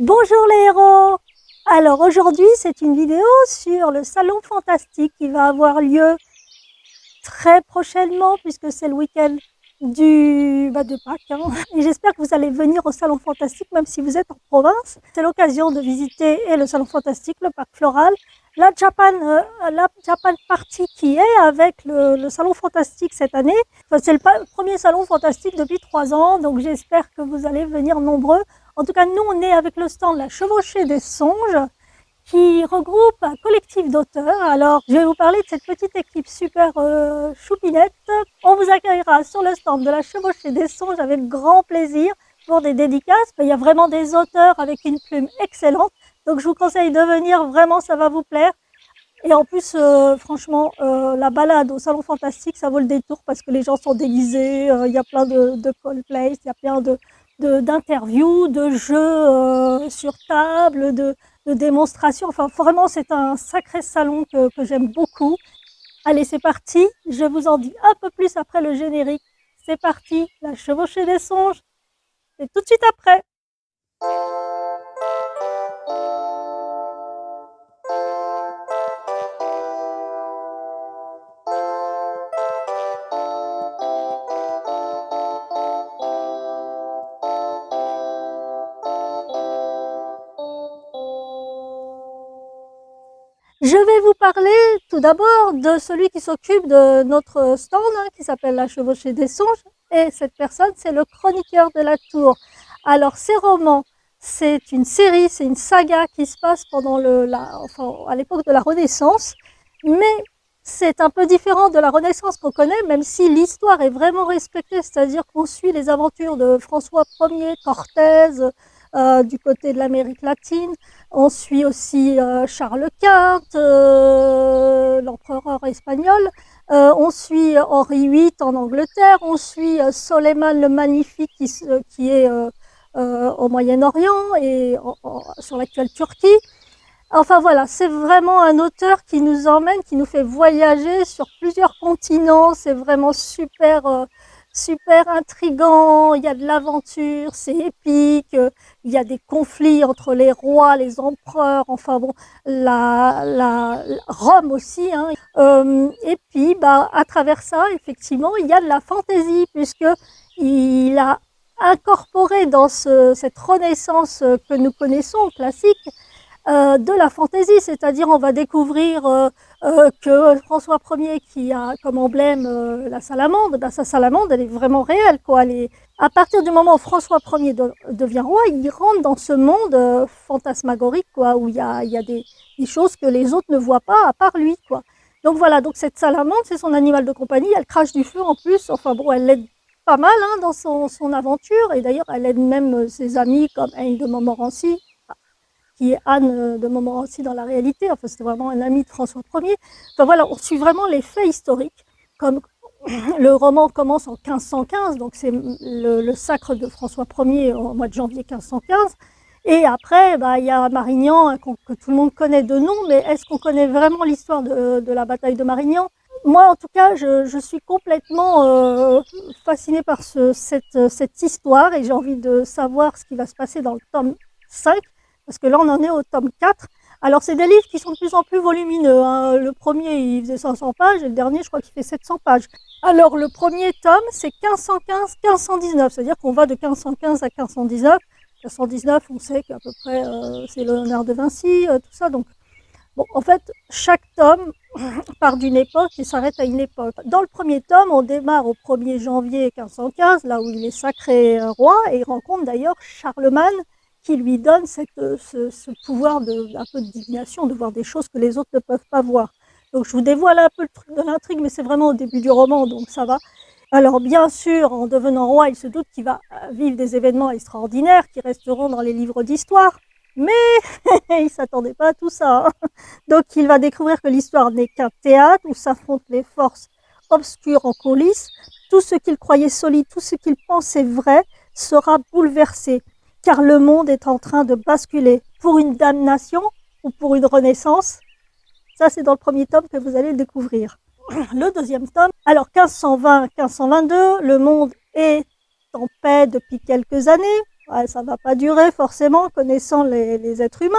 Bonjour les héros! Alors aujourd'hui c'est une vidéo sur le salon fantastique qui va avoir lieu très prochainement puisque c'est le week-end de Pâques. Et j'espère que vous allez venir au salon fantastique même si vous êtes en province. C'est l'occasion de visiter le salon fantastique, le parc floral, la Japan Party qui est avec le salon fantastique cette année. Enfin, c'est le premier salon fantastique depuis 3 ans, donc j'espère que vous allez venir nombreux. En tout cas, nous, on est avec le stand La Chevauchée des Songes, qui regroupe un collectif d'auteurs. Alors, je vais vous parler de cette petite équipe super choupinette. On vous accueillera sur le stand de La Chevauchée des Songes avec grand plaisir pour des dédicaces. Il y a vraiment des auteurs avec une plume excellente. Donc, je vous conseille de venir. Vraiment, ça va vous plaire. Et en plus, franchement, la balade au Salon Fantastique, ça vaut le détour parce que les gens sont déguisés. Il y a plein de cosplays, il y a plein d'interviews, de jeux sur table, de démonstrations. Enfin, vraiment, c'est un sacré salon que j'aime beaucoup. Allez, c'est parti. Je vous en dis un peu plus après le générique. C'est parti, La Chevauchée des Songes. Et tout de suite après. Je vais vous parler tout d'abord de celui qui s'occupe de notre stand, qui s'appelle La Chevauchée des Songes. Et cette personne, c'est le chroniqueur de la tour. Alors, ces romans, c'est une série, c'est une saga qui se passe pendant à l'époque de la Renaissance. Mais c'est un peu différent de la Renaissance qu'on connaît, même si l'histoire est vraiment respectée. C'est-à-dire qu'on suit les aventures de François Ier, Cortés, du côté de l'Amérique latine. On suit aussi Charles Quint, l'empereur espagnol. On suit Henri VIII en Angleterre. On suit Soleiman le Magnifique qui est au Moyen-Orient et sur l'actuelle Turquie. Enfin voilà, c'est vraiment un auteur qui nous emmène, qui nous fait voyager sur plusieurs continents. C'est vraiment super intriguant. Il y a de l'aventure, c'est épique. Il y a des conflits entre les rois, les empereurs. Enfin bon, Rome aussi. Et puis, à travers ça, effectivement, il y a de la fantaisie puisque il a incorporé dans cette renaissance que nous connaissons, classique, de la fantaisie, c'est-à-dire on va découvrir que François Ier qui a comme emblème la salamandre, sa salamandre elle est vraiment réelle, quoi. À partir du moment où François Ier devient roi, il rentre dans ce monde fantasmagorique, quoi, où il y a des choses que les autres ne voient pas à part lui, quoi. Donc voilà, donc cette salamandre, c'est son animal de compagnie, elle crache du feu en plus, enfin bon, elle l'aide pas mal dans son aventure, et d'ailleurs elle aide même ses amis comme Anne de Montmorency, qui est Anne de Montmorency dans la réalité. Enfin, c'était vraiment un ami de François Ier. Enfin voilà, on suit vraiment les faits historiques. Comme le roman commence en 1515, donc c'est le sacre de François Ier au mois de janvier 1515. Et après, il y a Marignan, que tout le monde connaît de nom, mais est-ce qu'on connaît vraiment l'histoire de la bataille de Marignan? Moi, en tout cas, je suis complètement fascinée par cette histoire et j'ai envie de savoir ce qui va se passer dans le tome 5. Parce que là, on en est au tome 4. Alors, c'est des livres qui sont de plus en plus volumineux. Le premier, il faisait 500 pages et le dernier, je crois qu'il fait 700 pages. Alors, le premier tome, c'est 1515-1519. C'est-à-dire qu'on va de 1515 à 1519. 1519, on sait qu'à peu près, c'est Léonard de Vinci, tout ça. Donc, bon, en fait, chaque tome part d'une époque et s'arrête à une époque. Dans le premier tome, on démarre au 1er janvier 1515, là où il est sacré roi, et il rencontre d'ailleurs Charlemagne, qui lui donne ce pouvoir un peu de divination, de voir des choses que les autres ne peuvent pas voir. Donc je vous dévoile un peu le truc de l'intrigue, mais c'est vraiment au début du roman, donc ça va. Alors bien sûr, en devenant roi, il se doute qu'il va vivre des événements extraordinaires qui resteront dans les livres d'histoire, mais il ne s'attendait pas à tout ça. Donc il va découvrir que l'histoire n'est qu'un théâtre où s'affrontent les forces obscures en coulisses. Tout ce qu'il croyait solide, tout ce qu'il pensait vrai sera bouleversé, car le monde est en train de basculer pour une damnation ou pour une renaissance. Ça, c'est dans le premier tome que vous allez le découvrir. Le deuxième tome, alors 1520-1522, le monde est en paix depuis quelques années. Ouais, ça va pas durer forcément, connaissant les êtres humains.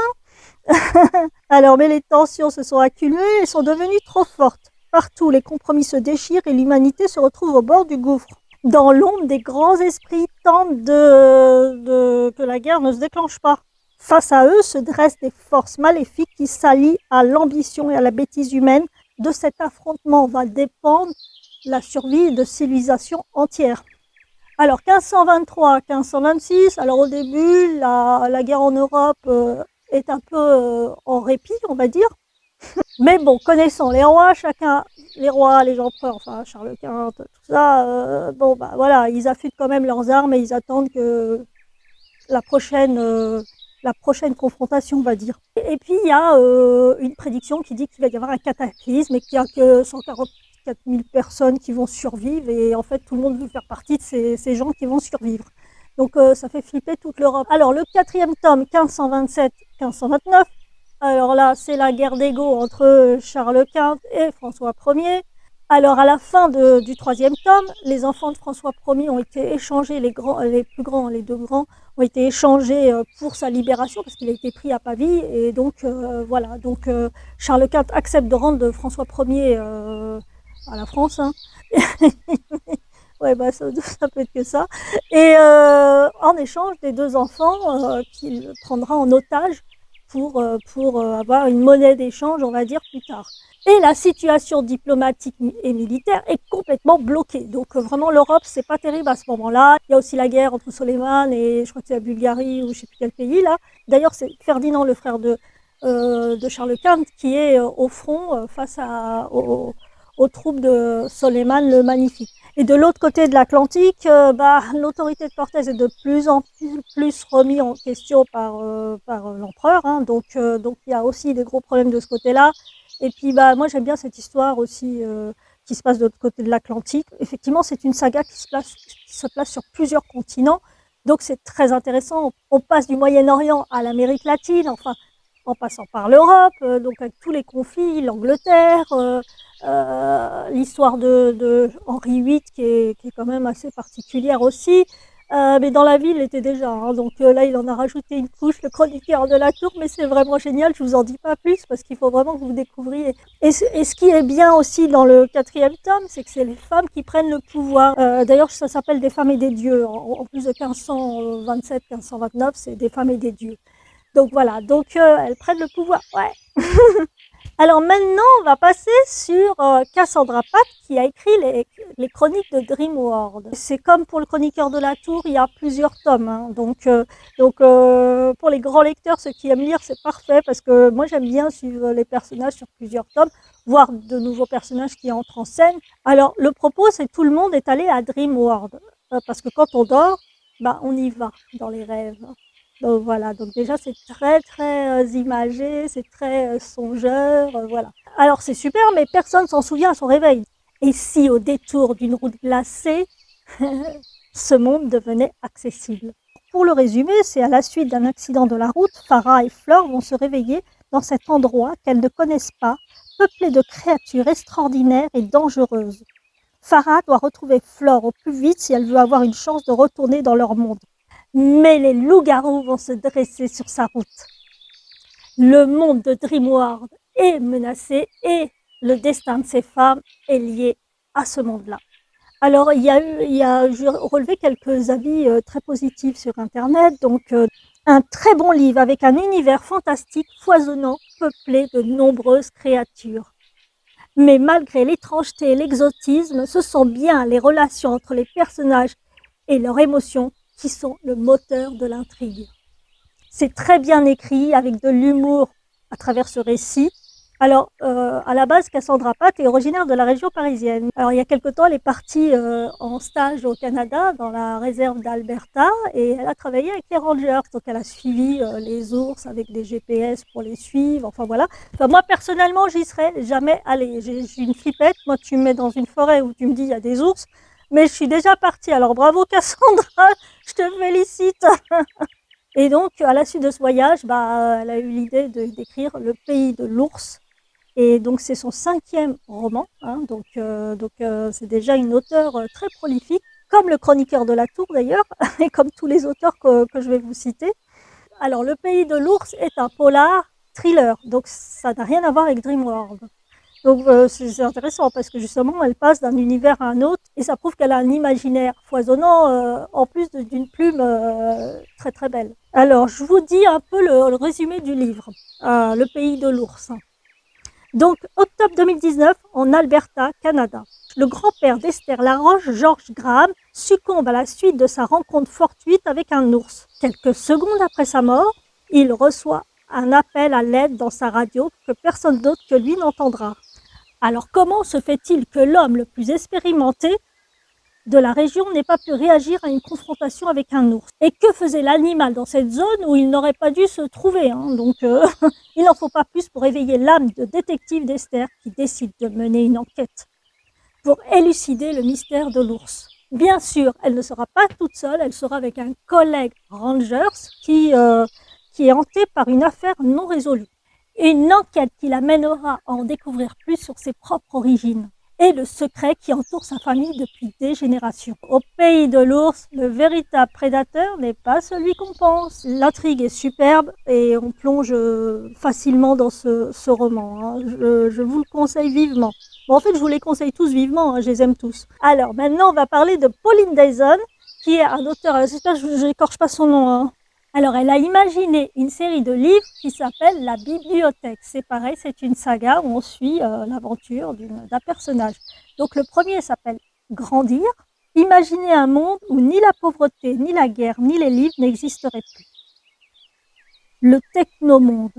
Alors, mais les tensions se sont accumulées et sont devenues trop fortes. Partout, les compromis se déchirent et l'humanité se retrouve au bord du gouffre. Dans l'ombre, des grands esprits tentent que la guerre ne se déclenche pas. Face à eux se dressent des forces maléfiques qui s'allient à l'ambition et à la bêtise humaine. De cet affrontement va dépendre la survie de civilisations entières. Alors 1523-1526, alors au début, la guerre en Europe est un peu en répit, on va dire. Mais bon, connaissant les rois, les rois, les empereurs, enfin Charles Quint, tout ça, bon bah voilà, ils affûtent quand même leurs armes et ils attendent que la prochaine confrontation, on va dire. Et puis il y a une prédiction qui dit qu'il va y avoir un cataclysme et qu'il n'y a que 144 000 personnes qui vont survivre et en fait tout le monde veut faire partie de ces gens qui vont survivre. Donc ça fait flipper toute l'Europe. Alors le 4e tome, 1527-1529, alors là c'est la guerre d'ego entre Charles Quint et François Ier. Alors à la fin du 3e tome, les enfants de François Ier ont été échangés, les plus grands, les deux grands, ont été échangés pour sa libération parce qu'il a été pris à Pavie et donc voilà. Donc Charles Quint accepte de rendre François Ier à la France. Hein. Ouais, bah ça peut être que ça. Et en échange des deux enfants qu'il prendra en otage pour avoir une monnaie d'échange, on va dire, plus tard. Et la situation diplomatique et militaire est complètement bloquée. Donc vraiment l'Europe, c'est pas terrible à ce moment-là. Il y a aussi la guerre entre Soleiman et je crois que c'est la Bulgarie ou je sais plus quel pays là. D'ailleurs, c'est Ferdinand, le frère de Charles Quint, qui est au front face aux troupes de Soleiman le Magnifique. Et de l'autre côté de l'Atlantique, l'autorité de Cortés est de plus en plus remise en question par l'empereur. Hein. Donc il y a aussi des gros problèmes de ce côté-là. Et puis moi j'aime bien cette histoire aussi qui se passe de l'autre côté de l'Atlantique. Effectivement, c'est une saga qui se place sur plusieurs continents. Donc c'est très intéressant. On passe du Moyen-Orient à l'Amérique latine, enfin en passant par l'Europe, donc avec tous les conflits, l'Angleterre, l'histoire de Henri VIII qui est quand même assez particulière aussi. Mais dans la ville, il était déjà. Hein, donc là, il en a rajouté une couche, le chroniqueur de la tour, mais c'est vraiment génial. Je vous en dis pas plus parce qu'il faut vraiment que vous découvriez. Et ce qui est bien aussi dans le 4e tome, c'est que c'est les femmes qui prennent le pouvoir. D'ailleurs, ça s'appelle Des femmes et des dieux. En plus de 1527-1529, c'est Des femmes et des dieux. Donc voilà, donc elles prennent le pouvoir. Ouais. Alors maintenant, on va passer sur Cassandra Patt qui a écrit les chroniques de Grimwald. C'est comme pour le chroniqueur de la tour, il y a plusieurs tomes. Hein. Donc pour les grands lecteurs, ceux qui aiment lire, c'est parfait parce que moi j'aime bien suivre les personnages sur plusieurs tomes, voir de nouveaux personnages qui entrent en scène. Alors le propos, c'est que tout le monde est allé à Grimwald parce que quand on dort, on y va dans les rêves. Donc voilà, donc déjà c'est très imagé, c'est très songeur, voilà. Alors c'est super, mais personne s'en souvient à son réveil. Et si au détour d'une route glacée, ce monde devenait accessible? Pour le résumer, c'est à la suite d'un accident de la route, Farah et Flore vont se réveiller dans cet endroit qu'elles ne connaissent pas, peuplé de créatures extraordinaires et dangereuses. Farah doit retrouver Flore au plus vite si elle veut avoir une chance de retourner dans leur monde. Mais les loups-garous vont se dresser sur sa route. Le monde de Grimwald est menacé et le destin de ces femmes est lié à ce monde-là. Alors, j'ai relevé quelques avis très positifs sur Internet. Donc, un très bon livre avec un univers fantastique, foisonnant, peuplé de nombreuses créatures. Mais malgré l'étrangeté et l'exotisme, ce sont bien les relations entre les personnages et leurs émotions qui sont le moteur de l'intrigue. C'est très bien écrit, avec de l'humour à travers ce récit. Alors, à la base, Cassandra Patt est originaire de la région parisienne. Alors, il y a quelque temps, elle est partie en stage au Canada, dans la réserve d'Alberta, et elle a travaillé avec les rangers. Donc, elle a suivi les ours avec des GPS pour les suivre. Enfin, voilà. Enfin, moi, personnellement, j'y serais jamais allée. J'ai une flippette. Moi, tu me mets dans une forêt où tu me dis il y a des ours, mais je suis déjà partie. Alors, bravo Cassandra, je te félicite. Et donc, à la suite de ce voyage, elle a eu l'idée d'écrire Le pays de l'ours. Et donc, c'est son 5e roman. Hein, donc c'est déjà une auteure très prolifique. comme le chroniqueur de la tour d'ailleurs, et comme tous les auteurs que je vais vous citer. Alors, Le Pays de l'ours est un polar thriller, donc ça n'a rien à voir avec Dreamworld. Donc c'est intéressant parce que justement elle passe d'un univers à un autre et ça prouve qu'elle a un imaginaire foisonnant en plus d'une plume très très belle. Alors je vous dis un peu le résumé du livre, Le Pays de l'ours. Donc octobre 2019 en Alberta, Canada. Le grand-père d'Esther Laroche, George Graham, succombe à la suite de sa rencontre fortuite avec un ours. Quelques secondes après sa mort, il reçoit un appel à l'aide dans sa radio que personne d'autre que lui n'entendra. Alors comment se fait-il que l'homme le plus expérimenté de la région n'ait pas pu réagir à une confrontation avec un ours? Et que faisait l'animal dans cette zone où il n'aurait pas dû se trouver, Donc il n'en faut pas plus pour éveiller l'âme de détective d'Esther qui décide de mener une enquête pour élucider le mystère de l'ours. Bien sûr, elle ne sera pas toute seule, elle sera avec un collègue Rangers qui est hanté par une affaire non résolue. Une enquête qui l'amènera à en découvrir plus sur ses propres origines et le secret qui entoure sa famille depuis des générations. Au Pays de l'ours, le véritable prédateur n'est pas celui qu'on pense. L'intrigue est superbe et on plonge facilement dans ce roman. Je vous le conseille vivement. Bon, en fait, je vous les conseille tous vivement, je les aime tous. Alors, maintenant, on va parler de Pauline Dyson, qui est un auteur, j'espère que je n'écorche pas son nom, Alors, elle a imaginé une série de livres qui s'appelle La Bibliothèque. C'est pareil, c'est une saga où on suit l'aventure d'un personnage. Donc, le premier s'appelle Grandir. Imaginez un monde où ni la pauvreté, ni la guerre, ni les livres n'existeraient plus. Le technomonde.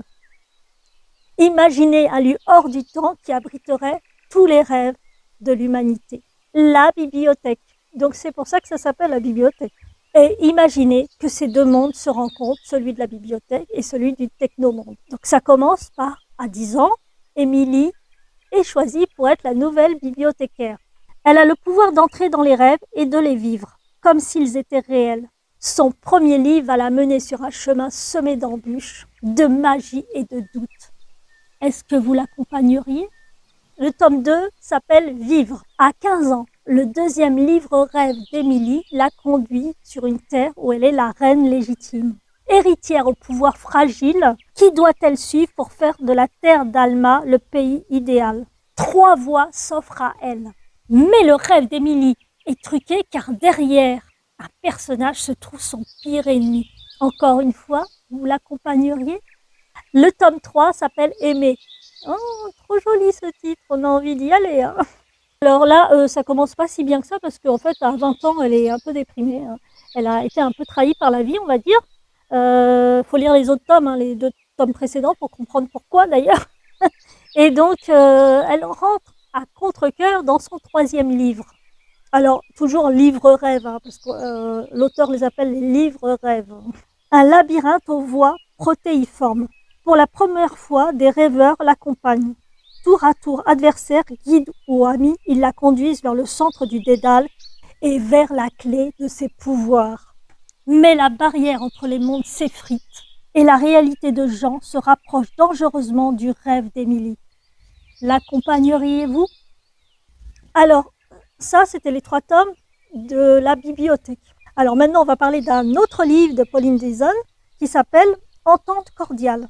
Imaginez un lieu hors du temps qui abriterait tous les rêves de l'humanité. La bibliothèque. Donc, c'est pour ça que ça s'appelle la bibliothèque. Et imaginez que ces deux mondes se rencontrent, celui de la bibliothèque et celui du technomonde. Donc ça commence par, à 10 ans, Émilie est choisie pour être la nouvelle bibliothécaire. Elle a le pouvoir d'entrer dans les rêves et de les vivre, comme s'ils étaient réels. Son premier livre va la mener sur un chemin semé d'embûches, de magie et de doutes. Est-ce que vous l'accompagneriez ? Le tome 2 s'appelle Vivre. À 15 ans, le deuxième livre rêve d'Émilie la conduit sur une terre où elle est la reine légitime. Héritière au pouvoir fragile, qui doit-elle suivre pour faire de la terre d'Alma le pays idéal ? 3 voies s'offrent à elle. Mais le rêve d'Émilie est truqué car derrière un personnage se trouve son pire ennemi. Encore une fois, vous l'accompagneriez ? Le tome 3 s'appelle Aimer. Oh, trop joli ce titre, on a envie d'y aller. Alors là, ça commence pas si bien que ça parce qu'en fait, à 20 ans, elle est un peu déprimée. Elle a été un peu trahie par la vie, on va dire. Faut lire les autres tomes, les 2 tomes précédents pour comprendre pourquoi d'ailleurs. Et donc, elle rentre à contre-cœur dans son 3e livre. Alors, toujours livre-rêve, parce que l'auteur les appelle les livres-rêves. Un labyrinthe aux voies protéiformes. Pour la première fois, des rêveurs l'accompagnent. Tour à tour, adversaires, guides ou amis, ils la conduisent vers le centre du dédale et vers la clé de ses pouvoirs. Mais la barrière entre les mondes s'effrite et la réalité de Jean se rapproche dangereusement du rêve d'Émilie. L'accompagneriez-vous ? Alors, ça, c'était les 3 tomes de la bibliothèque. Alors maintenant, on va parler d'un autre livre de Pauline Dyson qui s'appelle Entente cordiale.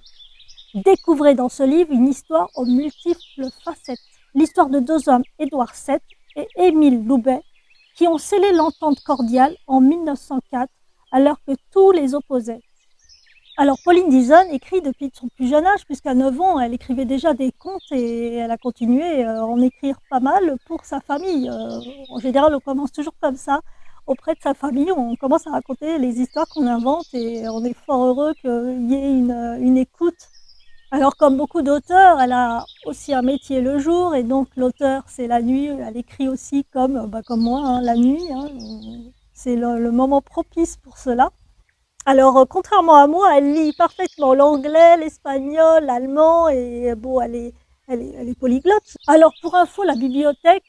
Découvrez dans ce livre une histoire aux multiples facettes. L'histoire de 2 hommes, Édouard VII et Émile Loubet, qui ont scellé l'entente cordiale en 1904, alors que tout les opposait. Alors Pauline Dyson écrit depuis son plus jeune âge, puisqu'à 9 ans, elle écrivait déjà des contes et elle a continué à en écrire pas mal pour sa famille. En général, on commence toujours comme ça. Auprès de sa famille, on commence à raconter les histoires qu'on invente et on est fort heureux qu'il y ait une écoute. Alors, comme beaucoup d'auteurs, elle a aussi un métier le jour et donc l'auteur, c'est la nuit. Elle écrit aussi comme moi, la nuit. C'est le moment propice pour cela. Alors, contrairement à moi, elle lit parfaitement l'anglais, l'espagnol, l'allemand et bon, elle est polyglotte. Alors, pour info, la bibliothèque,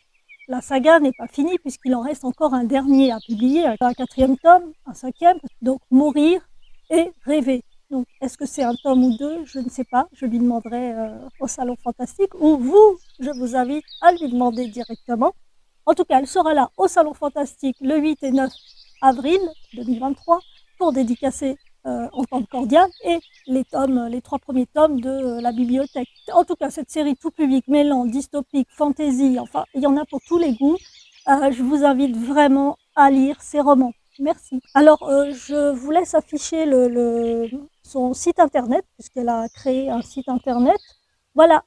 la saga n'est pas finie puisqu'il en reste encore un dernier à publier, un 4e tome, un 5e, donc Mourir et Rêver. Donc, est-ce que c'est un tome ou 2 ? Je ne sais pas. Je lui demanderai au Salon Fantastique ou vous, je vous invite à lui demander directement. En tout cas, elle sera là au Salon Fantastique le 8 et 9 avril 2023 pour dédicacer Entente cordiale et les 3 premiers tomes de la bibliothèque. En tout cas, cette série tout public, mêlant dystopique, fantasy, enfin, il y en a pour tous les goûts. Je vous invite vraiment à lire ces romans. Merci. Alors, je vous laisse afficher son site internet, puisqu'elle a créé un site internet. Voilà,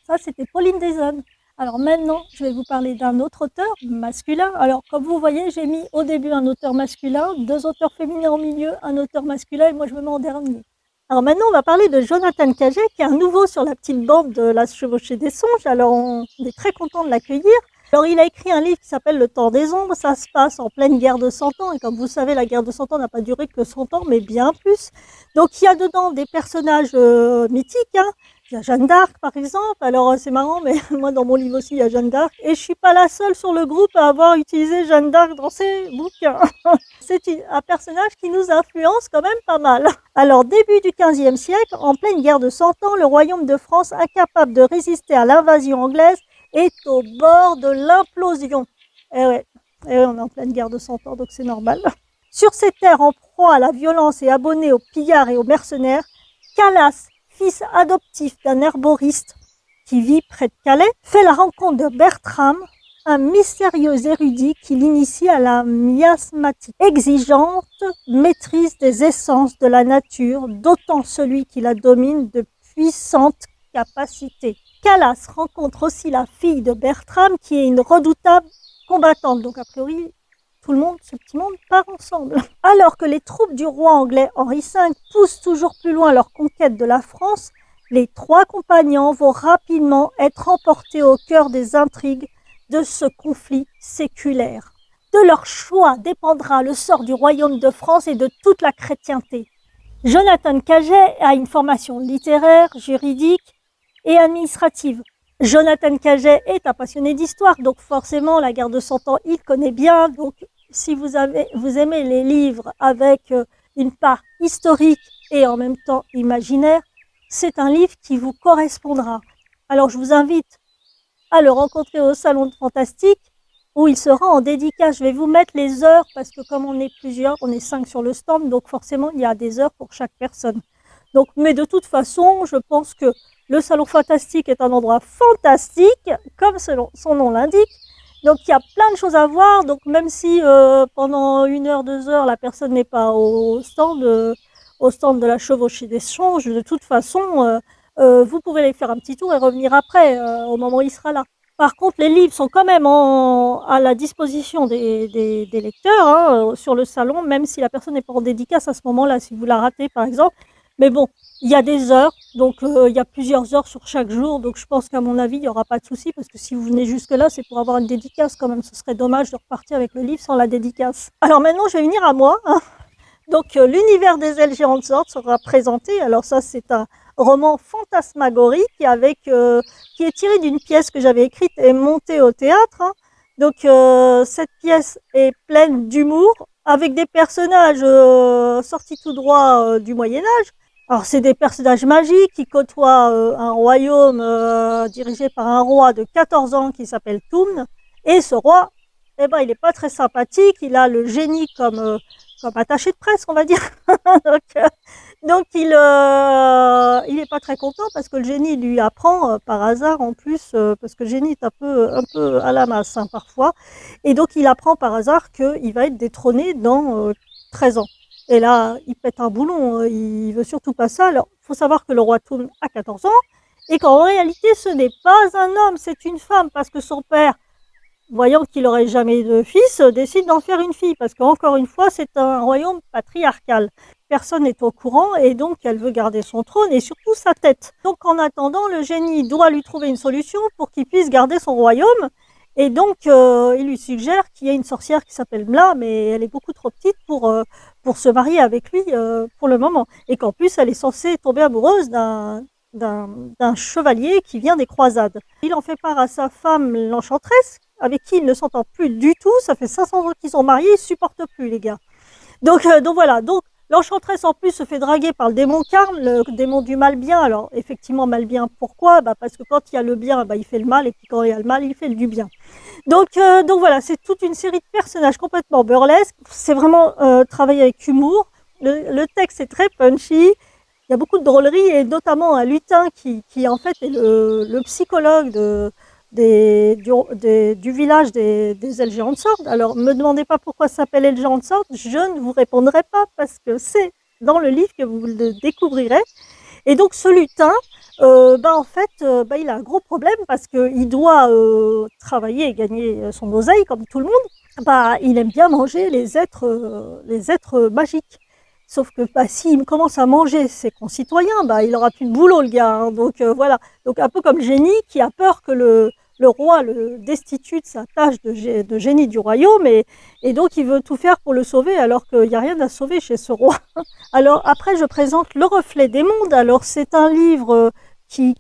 ça c'était Pauline Deson. Alors maintenant, je vais vous parler d'un autre auteur masculin. Alors, comme vous voyez, j'ai mis au début un auteur masculin, 2 auteurs féminins au milieu, un auteur masculin, et moi je me mets en dernier. Alors maintenant, on va parler de Jonathan Caget, qui est un nouveau sur la petite bande de La Chevauchée des Songes. Alors, on est très content de l'accueillir. Alors, il a écrit un livre qui s'appelle Le Temps des Ombres. Ça se passe en pleine guerre de 100 ans. Et comme vous savez, la guerre de 100 ans n'a pas duré que 100 ans, mais bien plus. Donc, il y a dedans des personnages mythiques, hein. Il y a Jeanne d'Arc, par exemple. Alors, c'est marrant, mais moi, dans mon livre aussi, il y a Jeanne d'Arc. Et je ne suis pas la seule sur le groupe à avoir utilisé Jeanne d'Arc dans ses bouquins. C'est un personnage qui nous influence quand même pas mal. Alors, début du XVe siècle, en pleine guerre de 100 ans, le royaume de France, incapable de résister à l'invasion anglaise, est au bord de l'implosion. Ouais, on est en pleine guerre de 100 ans, donc c'est normal. Sur ces terres en proie à la violence et abonnées aux pillards et aux mercenaires, Calas, fils adoptif d'un herboriste qui vit près de Calais, fait la rencontre de Bertram, un mystérieux érudit qui l'initie à la miasmatique, exigeante maîtrise des essences de la nature, d'autant celui qui la domine de puissantes capacités. Calas rencontre aussi la fille de Bertram qui est une redoutable combattante, donc a priori ce petit monde part ensemble. Alors que les troupes du roi anglais Henri V poussent toujours plus loin leur conquête de la France, les 3 compagnons vont rapidement être emportés au cœur des intrigues de ce conflit séculaire. De leur choix dépendra le sort du royaume de France et de toute la chrétienté. Jonathan Caget a une formation littéraire, juridique et administrative. Jonathan Caget est un passionné d'histoire, donc forcément la guerre de 100 ans, il connaît bien. Donc si vous aimez les livres avec une part historique et en même temps imaginaire, c'est un livre qui vous correspondra. Alors je vous invite à le rencontrer au Salon de Fantastique où il sera en dédicace. Je vais vous mettre les heures parce que comme on est plusieurs, on est 5 sur le stand, donc forcément il y a des heures pour chaque personne. Donc, mais de toute façon, je pense que le Salon Fantastique est un endroit fantastique, comme son nom l'indique. Donc, il y a plein de choses à voir. Donc, même si pendant 1 heure, 2 heures, la personne n'est pas au stand de la Chevauchée des Songes, de toute façon, vous pouvez aller faire un petit tour et revenir après, au moment où il sera là. Par contre, les livres sont quand même à la disposition des lecteurs sur le salon, même si la personne n'est pas en dédicace à ce moment-là, si vous la ratez par exemple. Mais bon, il y a des heures, donc il y a plusieurs heures sur chaque jour, donc je pense qu'à mon avis, il n'y aura pas de souci, parce que si vous venez jusque-là, c'est pour avoir une dédicace quand même. Ce serait dommage de repartir avec le livre sans la dédicace. Alors maintenant, je vais venir à moi. Donc l'univers des ailes géantes sera présenté. Alors ça, c'est un roman fantasmagorique qui est tiré d'une pièce que j'avais écrite et montée au théâtre. Donc cette pièce est pleine d'humour, avec des personnages sortis tout droit du Moyen-Âge. Alors c'est des personnages magiques qui côtoient un royaume dirigé par un roi de 14 ans qui s'appelle Toumne. Et ce roi, il n'est pas très sympathique, il a le génie comme attaché de presse, on va dire. donc il n'est pas très content parce que le génie lui apprend par hasard en plus, parce que le génie est un peu à la masse parfois. Et donc il apprend par hasard qu'il va être détrôné dans 13 ans. Et là, il pète un boulon, il veut surtout pas ça. Alors, il faut savoir que le roi Toum a 14 ans et qu'en réalité, ce n'est pas un homme, c'est une femme, parce que son père, voyant qu'il n'aurait jamais de fils, décide d'en faire une fille, parce qu'encore une fois, c'est un royaume patriarcal. Personne n'est au courant et donc elle veut garder son trône et surtout sa tête. Donc en attendant, le génie doit lui trouver une solution pour qu'il puisse garder son royaume. Et donc, il lui suggère qu'il y a une sorcière qui s'appelle Mla, mais elle est beaucoup trop petite pour se marier avec lui pour le moment. Et qu'en plus, elle est censée tomber amoureuse d'un chevalier qui vient des croisades. Il en fait part à sa femme, l'enchanteresse, avec qui il ne s'entend plus du tout. Ça fait 500 ans qu'ils sont mariés, ils ne supportent plus, les gars. Donc voilà. Donc, L'enchanteresse en plus se fait draguer par le démon Karm, le démon du mal bien. Alors effectivement mal bien, pourquoi? Parce que quand il y a le bien, il fait le mal, et puis quand il y a le mal, il fait du bien. Donc voilà, c'est toute une série de personnages complètement burlesques. C'est vraiment travaillé avec humour. Le texte est très punchy. Il y a beaucoup de drôleries, et notamment un lutin qui en fait est le psychologue du village des Elgeansord. Alors, ne me demandez pas pourquoi ça s'appelle Elgeansord, je ne vous répondrai pas parce que c'est dans le livre que vous le découvrirez. Et donc, ce lutin, en fait, il a un gros problème parce qu'il doit travailler et gagner son oseille comme tout le monde. Il aime bien manger les êtres magiques. Sauf que s'il commence à manger ses concitoyens, il n'aura plus de boulot, le gars. Hein. Donc voilà. Donc un peu comme Génie qui a peur que le roi le destitue de sa tâche de génie du royaume, et donc il veut tout faire pour le sauver alors qu'il n'y a rien à sauver chez ce roi. Alors après, je présente Le Reflet des mondes. Alors c'est un livre qui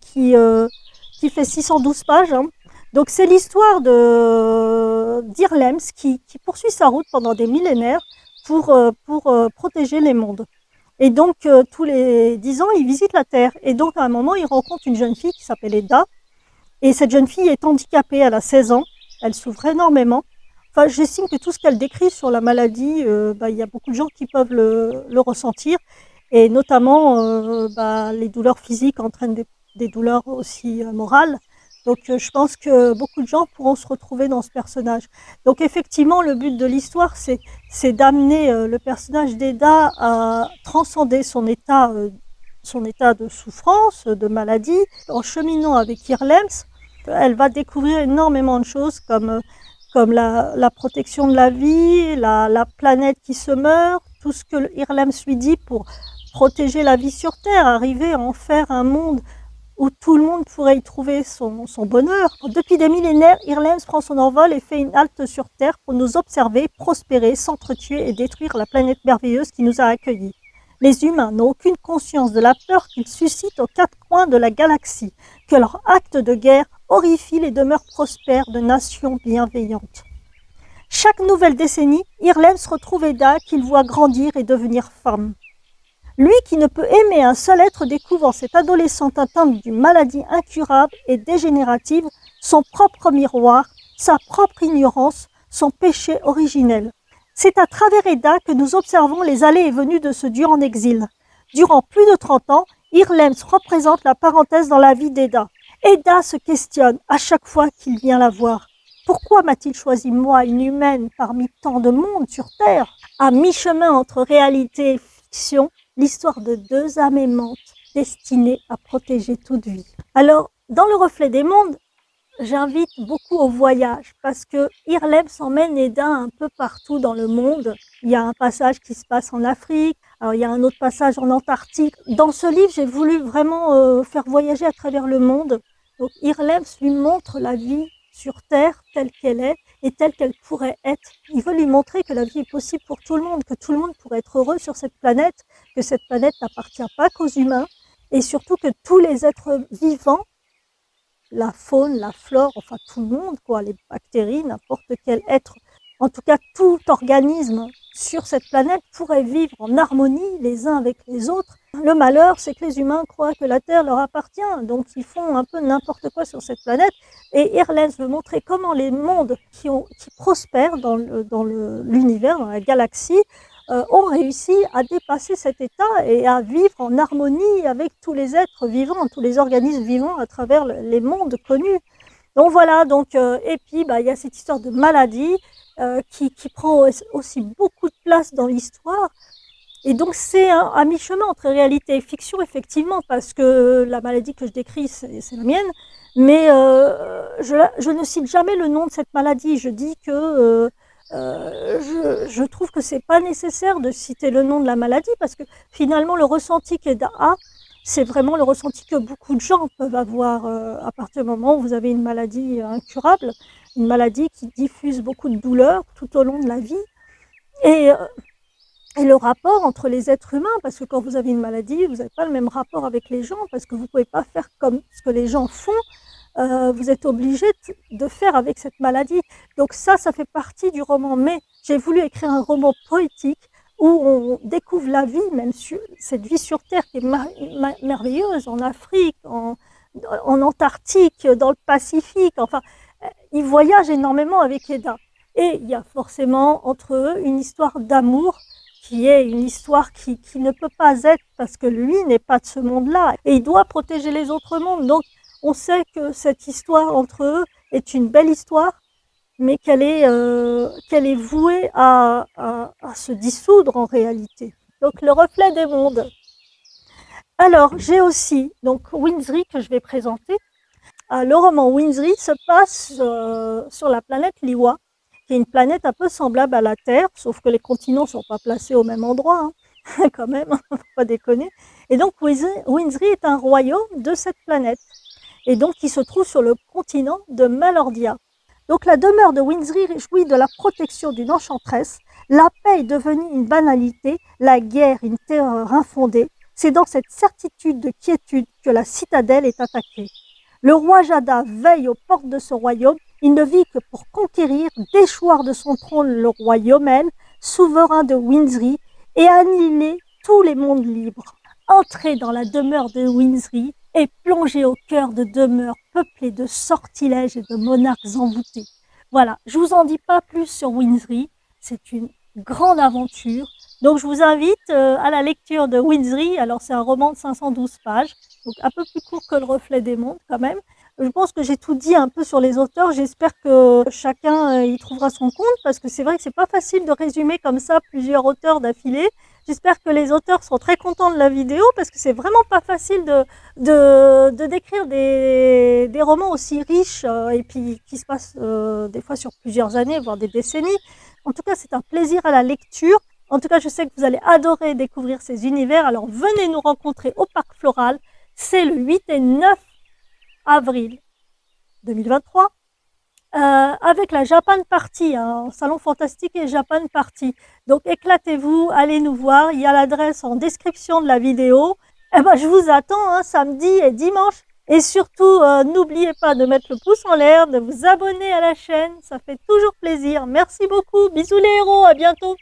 fait 612 pages. Hein. Donc c'est l'histoire d'Irlems qui poursuit sa route pendant des millénaires pour protéger les mondes. Et donc, tous les 10 ans, il visite la Terre. Et donc, à un moment, il rencontre une jeune fille qui s'appelle Edda. Et cette jeune fille est handicapée, elle a 16 ans. Elle souffre énormément. Enfin, j'estime que tout ce qu'elle décrit sur la maladie, il y a beaucoup de gens qui peuvent le ressentir. Et notamment, les douleurs physiques entraînent des douleurs aussi morales. Donc, je pense que beaucoup de gens pourront se retrouver dans ce personnage. Donc, effectivement, le but de l'histoire, c'est d'amener le personnage d'Eda à transcender son état de souffrance, de maladie. En cheminant avec Irlems, elle va découvrir énormément de choses comme la protection de la vie, la planète qui se meurt, tout ce que Irlems lui dit pour protéger la vie sur Terre, arriver à en faire un monde où tout le monde pourrait y trouver son bonheur. Depuis des millénaires, Irlems prend son envol et fait une halte sur Terre pour nous observer, prospérer, s'entretuer et détruire la planète merveilleuse qui nous a accueillis. Les humains n'ont aucune conscience de la peur qu'ils suscitent aux quatre coins de la galaxie, que leur acte de guerre horrifie les demeures prospères de nations bienveillantes. Chaque nouvelle décennie, Irlems retrouve Edda qu'il voit grandir et devenir femme. Lui qui ne peut aimer un seul être découvre en cette adolescente atteinte d'une maladie incurable et dégénérative son propre miroir, sa propre ignorance, son péché originel. C'est à travers Edda que nous observons les allées et venues de ce dieu en exil. Durant plus de 30 ans, Irlems représente la parenthèse dans la vie d'Edda. Edda se questionne à chaque fois qu'il vient la voir. Pourquoi m'a-t-il choisi moi, une humaine, parmi tant de monde sur Terre? À mi-chemin entre réalité et fiction, l'histoire de deux âmes aimantes destinées à protéger toute vie. Alors, dans Le Reflet des mondes, j'invite beaucoup au voyage parce que Irlems emmène Edda un peu partout dans le monde. Il y a un passage qui se passe en Afrique, alors il y a un autre passage en Antarctique. Dans ce livre, j'ai voulu vraiment faire voyager à travers le monde. Donc Irlems lui montre la vie sur Terre telle qu'elle est et telle qu'elle pourrait être. Il veut lui montrer que la vie est possible pour tout le monde, que tout le monde pourrait être heureux sur cette planète, que cette planète n'appartient pas qu'aux humains, et surtout que tous les êtres vivants, la faune, la flore, enfin tout le monde, les bactéries, n'importe quel être, en tout cas tout organisme sur cette planète pourrait vivre en harmonie les uns avec les autres. Le malheur, c'est que les humains croient que la Terre leur appartient, donc ils font un peu n'importe quoi sur cette planète. Et Irlems veut montrer comment les mondes qui prospèrent dans l'univers, dans la galaxie, ont réussi à dépasser cet état et à vivre en harmonie avec tous les êtres vivants, tous les organismes vivants à travers les mondes connus. Donc voilà, et puis il y a cette histoire de maladie qui prend aussi beaucoup de place dans l'histoire. Et donc c'est à mi-chemin entre réalité et fiction, effectivement, parce que la maladie que je décris, c'est la mienne, mais je ne cite jamais le nom de cette maladie. Je dis que je trouve que c'est pas nécessaire de citer le nom de la maladie parce que finalement le ressenti qu'Eda a, c'est vraiment le ressenti que beaucoup de gens peuvent avoir à partir du moment où vous avez une maladie incurable, une maladie qui diffuse beaucoup de douleurs tout au long de la vie. Et le rapport entre les êtres humains, parce que quand vous avez une maladie, vous n'avez pas le même rapport avec les gens, parce que vous ne pouvez pas faire comme ce que les gens font. Vous êtes obligé de faire avec cette maladie. Donc ça fait partie du roman. Mais j'ai voulu écrire un roman poétique où on découvre la vie, même cette vie sur Terre qui est merveilleuse, en Afrique, en Antarctique, dans le Pacifique. Enfin, ils voyagent énormément avec Eda. Et il y a forcément entre eux une histoire d'amour qui est une histoire qui ne peut pas être parce que lui n'est pas de ce monde-là et il doit protéger les autres mondes. Donc, on sait que cette histoire entre eux est une belle histoire, mais qu'elle est vouée à se dissoudre en réalité. Donc, le reflet des mondes. Alors, j'ai aussi donc Windsri que je vais présenter. Le roman Windsri se passe sur la planète Liwa, qui est une planète un peu semblable à la Terre, sauf que les continents ne sont pas placés au même endroit, hein, quand même, faut pas déconner. Et donc Windsri est un royaume de cette planète, et donc qui se trouve sur le continent de Malordia. Donc la demeure de Windsri jouit de la protection d'une enchanteresse, la paix est devenue une banalité, la guerre une terreur infondée. C'est dans cette certitude de quiétude que la citadelle est attaquée. Le roi Jada veille aux portes de ce royaume. Il ne vit que pour conquérir, déchoir de son trône le roi Yomel, souverain de Windsri, et annihiler tous les mondes libres. Entrer dans la demeure de Windsri et plonger au cœur de demeures peuplées de sortilèges et de monarques envoûtés. Voilà, je vous en dis pas plus sur Windsri. C'est une grande aventure. Donc je vous invite à la lecture de Windsri. Alors c'est un roman de 512 pages, donc un peu plus court que Le Reflet des Mondes quand même. Je pense que j'ai tout dit un peu sur les auteurs. J'espère que chacun y trouvera son compte parce que c'est vrai que c'est pas facile de résumer comme ça plusieurs auteurs d'affilée. J'espère que les auteurs seront très contents de la vidéo parce que c'est vraiment pas facile de décrire des romans aussi riches et puis qui se passent des fois sur plusieurs années, voire des décennies. En tout cas, c'est un plaisir à la lecture. En tout cas, je sais que vous allez adorer découvrir ces univers. Alors, venez nous rencontrer au Parc Floral. C'est le 8 et 9 avril 2023 avec la Japan Party, un salon fantastique et Japan Party. Donc, éclatez-vous, allez nous voir. Il y a l'adresse en description de la vidéo. Eh ben, je vous attends samedi et dimanche. Et surtout, n'oubliez pas de mettre le pouce en l'air, de vous abonner à la chaîne. Ça fait toujours plaisir. Merci beaucoup. Bisous les héros. À bientôt.